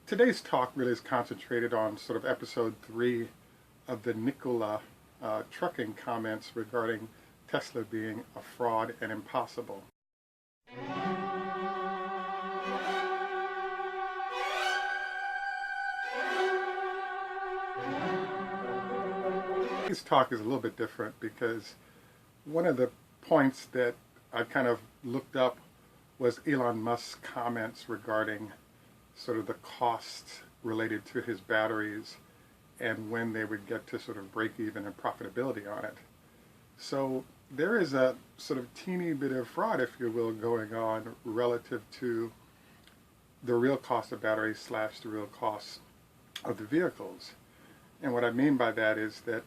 Today's talk really is concentrated on sort of episode 3 of the Nikola trucking comments regarding Tesla being a fraud and impossible. Today's talk is a little bit different because one of the points that I kind of looked up was Elon Musk's comments regarding sort of the costs related to his batteries and when they would get to sort of break even and profitability on it. So there is a sort of teeny bit of fraud, if you will, going on relative to the real cost of batteries / the real cost of the vehicles. And what I mean by that is that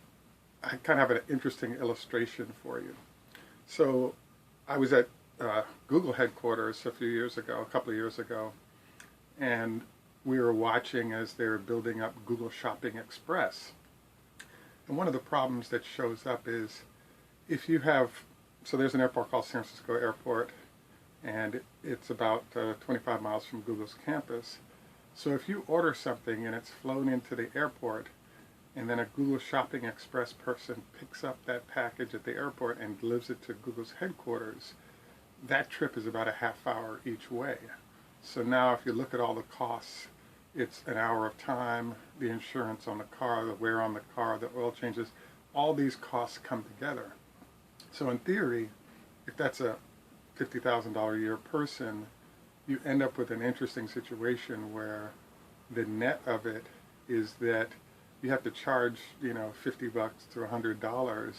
I kind of have an interesting illustration for you. So I was at Google headquarters a couple of years ago, and we were watching as they were building up Google Shopping Express. And one of the problems that shows up is if you have, so there's an airport called San Francisco Airport, and it's about 25 miles from Google's campus. So if you order something and it's flown into the airport, and then a Google Shopping Express person picks up that package at the airport and delivers it to Google's headquarters, that trip is about a half hour each way. So now if you look at all the costs, it's an hour of time, the insurance on the car, the wear on the car, the oil changes, all these costs come together. So in theory, if that's a $50,000 a year person, you end up with an interesting situation where the net of it is that you have to charge, $50 to $100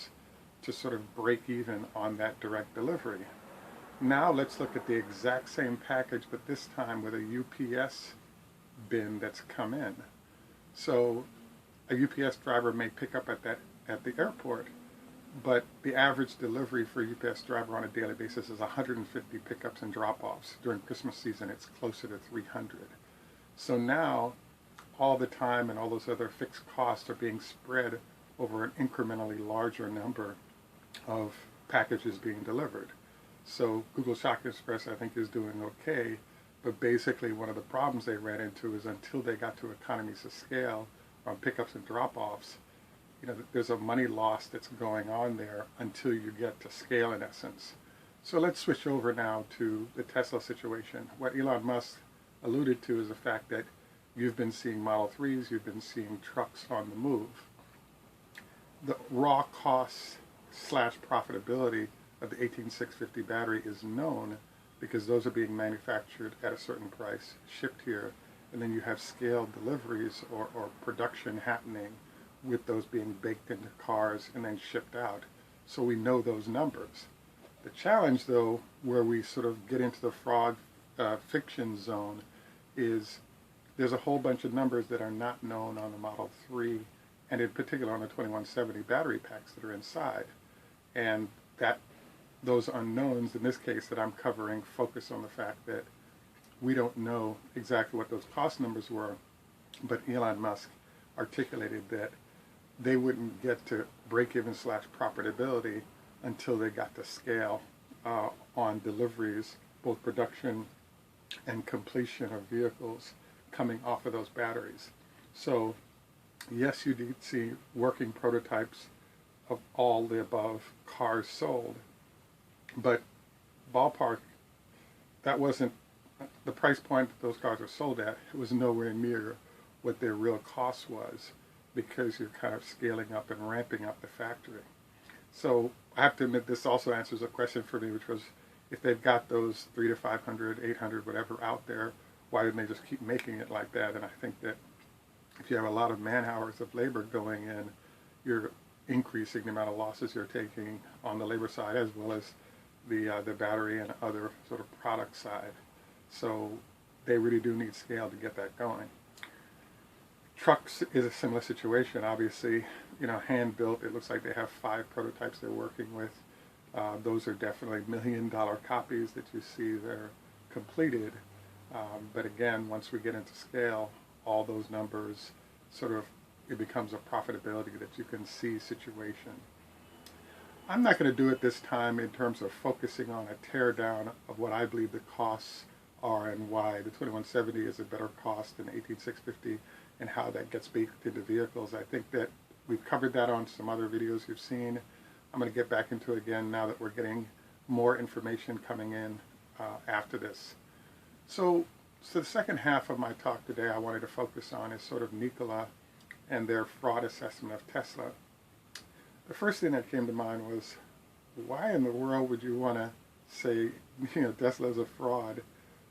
to sort of break even on that direct delivery. Now let's look at the exact same package, but this time with a UPS bin that's come in. So a UPS driver may pick up at the airport, but the average delivery for a UPS driver on a daily basis is 150 pickups and drop-offs. During Christmas season, it's closer to 300. So now all the time and all those other fixed costs are being spread over an incrementally larger number of packages being delivered. So Google Shopping Express, I think, is doing okay, but basically one of the problems they ran into is until they got to economies of scale on pickups and drop-offs, there's a money loss that's going on there until you get to scale, in essence. So let's switch over now to the Tesla situation. What Elon Musk alluded to is the fact that you've been seeing Model 3s, you've been seeing trucks on the move. The raw costs / profitability of the 18650 battery is known because those are being manufactured at a certain price, shipped here, and then you have scaled deliveries or production happening with those being baked into cars and then shipped out. So we know those numbers. The challenge, though, where we sort of get into the fraud fiction zone is there's a whole bunch of numbers that are not known on the Model 3, and in particular on the 2170 battery packs that are inside. And those unknowns, in this case that I'm covering, focus on the fact that we don't know exactly what those cost numbers were, but Elon Musk articulated that they wouldn't get to break-even / profitability until they got to scale on deliveries, both production and completion of vehicles coming off of those batteries. So yes, you did see working prototypes of all the above cars sold, but ballpark, that wasn't the price point that those cars were sold at. It was nowhere near what their real cost was, because you're kind of scaling up and ramping up the factory. So I have to admit, this also answers a question for me, which was, if they've got those 300 to 500, 800, whatever out there, why didn't they just keep making it like that? And I think that if you have a lot of man hours of labor going in, you're increasing the amount of losses you're taking on the labor side, as well as the battery and other sort of product side. So they really do need scale to get that going. Trucks is a similar situation. Obviously, hand built. It looks like they have 5 prototypes they're working with. Those are definitely $1 million copies that you see there completed. But again, once we get into scale, all those numbers it becomes a profitability that you can see situation. I'm not going to do it this time in terms of focusing on a teardown of what I believe the costs are and why the 2170 is a better cost than 18650 and how that gets baked into vehicles. I think that we've covered that on some other videos you've seen. I'm going to get back into it again now that we're getting more information coming in after this. So the second half of my talk today I wanted to focus on is sort of Nikola and their fraud assessment of Tesla. The first thing that came to mind was, why in the world would you want to say, Tesla is a fraud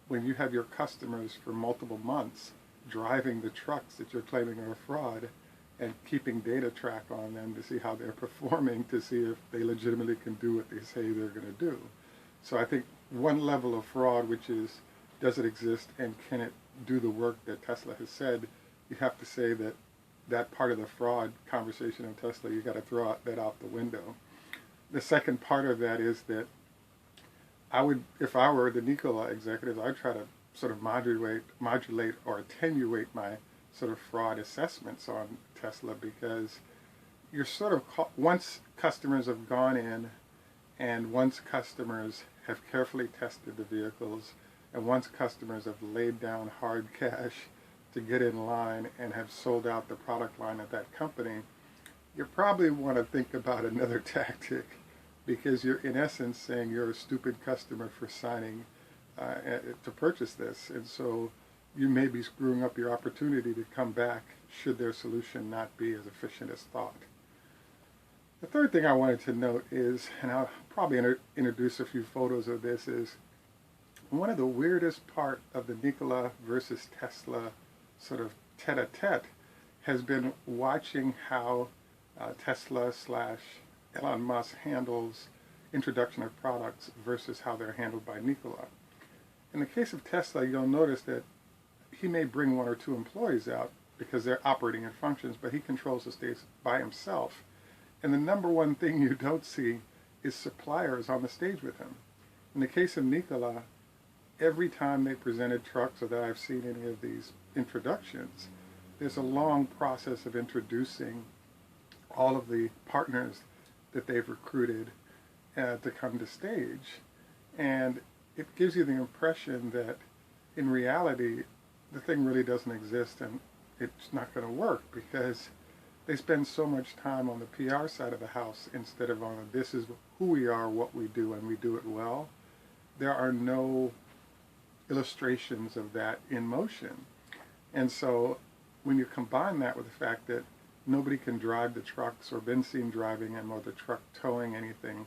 when you have your customers for multiple months driving the trucks that you're claiming are a fraud and keeping data track on them to see how they're performing, to see if they legitimately can do what they say they're going to do. So I think one level of fraud, which is, does it exist and can it do the work that Tesla has said, you have to say that that part of the fraud conversation in Tesla, you got to throw that out the window. The second part of that is that I would, if I were the Nikola executives, I'd try to sort of modulate or attenuate my sort of fraud assessments on Tesla, because you're sort of, once customers have gone in and once customers have carefully tested the vehicles and once customers have laid down hard cash to get in line and have sold out the product line of that company, you probably want to think about another tactic, because you're in essence saying you're a stupid customer for signing to purchase this, and so you may be screwing up your opportunity to come back should their solution not be as efficient as thought. The third thing I wanted to note is, and I'll probably introduce a few photos of this, is one of the weirdest part of the Nikola versus Tesla sort of tete-a-tete has been watching how Tesla / Elon Musk handles introduction of products versus how they're handled by Nikola. In the case of Tesla, you'll notice that he may bring 1 or 2 employees out because they're operating in functions, but he controls the stage by himself. And the number one thing you don't see is suppliers on the stage with him. In the case of Nikola, every time they presented trucks or that I've seen any of these introductions, there's a long process of introducing all of the partners that they've recruited to come to stage. And it gives you the impression that in reality, the thing really doesn't exist and it's not going to work, because they spend so much time on the PR side of the house instead of on this is who we are, what we do, and we do it well. There are no illustrations of that in motion. And so when you combine that with the fact that nobody can drive the trucks or been seen driving them or the truck towing anything,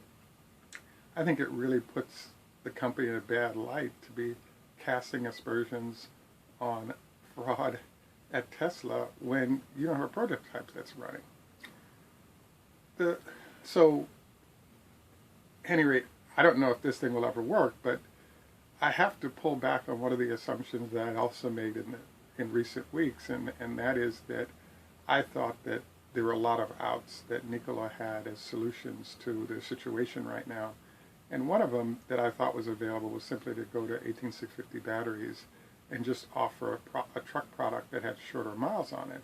I think it really puts the company in a bad light to be casting aspersions on fraud at Tesla when you don't have a prototype that's running. So, at any rate, I don't know if this thing will ever work, but I have to pull back on one of the assumptions that I also made in recent weeks, and that is that I thought that there were a lot of outs that Nikola had as solutions to the situation right now. And one of them that I thought was available was simply to go to 18650 batteries and just offer a truck product that had shorter miles on it.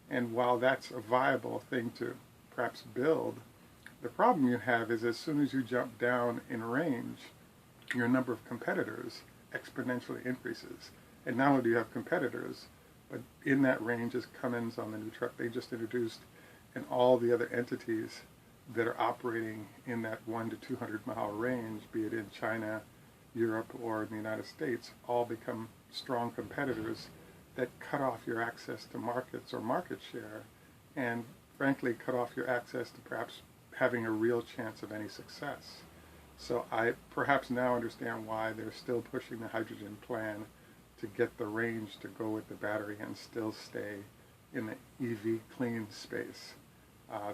And while that's a viable thing to perhaps build, the problem you have is as soon as you jump down in range, your number of competitors exponentially increases. And not only do you have competitors, but in that range is Cummins on the new truck they just introduced, and all the other entities that are operating in that 1 to 200 mile range, be it in China, Europe, or in the United States, all become strong competitors that cut off your access to markets or market share, and frankly cut off your access to perhaps having a real chance of any success. So I perhaps now understand why they're still pushing the hydrogen plan to get the range to go with the battery and still stay in the EV clean space.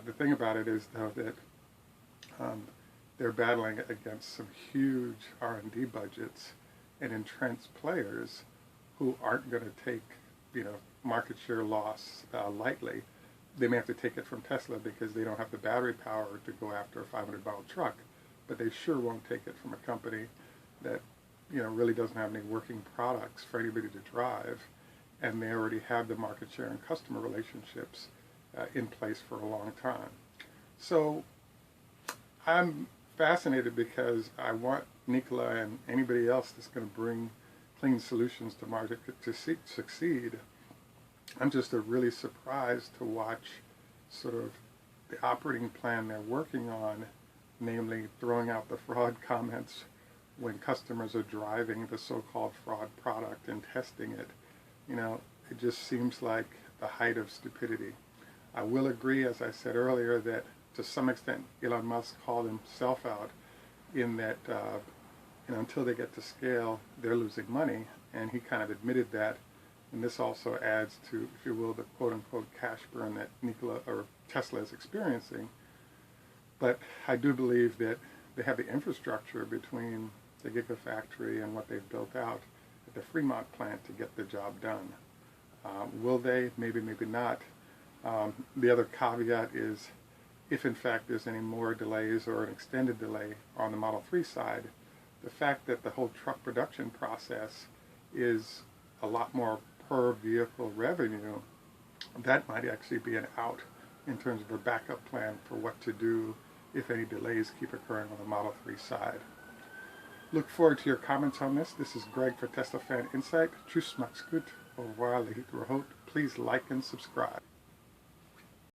The thing about it is, though, that they're battling against some huge R&D budgets and entrenched players who aren't going to take, market share loss lightly. They may have to take it from Tesla because they don't have the battery power to go after a 500-mile truck, but they sure won't take it from a company that, really doesn't have any working products for anybody to drive, and they already have the market share and customer relationships in place for a long time. So I'm fascinated because I want Nikola and anybody else that's going to bring clean solutions to market to succeed. I'm just really surprised to watch sort of the operating plan they're working on, namely throwing out the fraud comments when customers are driving the so-called fraud product and testing it. You know, it just seems like the height of stupidity. I will agree, as I said earlier, that to some extent Elon Musk called himself out in that until they get to scale, they're losing money, and he kind of admitted that. And this also adds to, if you will, the quote-unquote cash burn that Nikola or Tesla is experiencing. But I do believe that they have the infrastructure between the Gigafactory and what they've built out at the Fremont plant to get the job done. Will they? Maybe, maybe not. The other caveat is, if in fact there's any more delays or an extended delay on the Model 3 side, the fact that the whole truck production process is a lot more per vehicle revenue, that might actually be an out in terms of a backup plan for what to do if any delays keep occurring on the Model 3 side. Look forward to your comments on this. This is Greg for Tesla Fan Insight. Tschüss, macht's gut. Au revoir, Lehit Rahot. Please like and subscribe.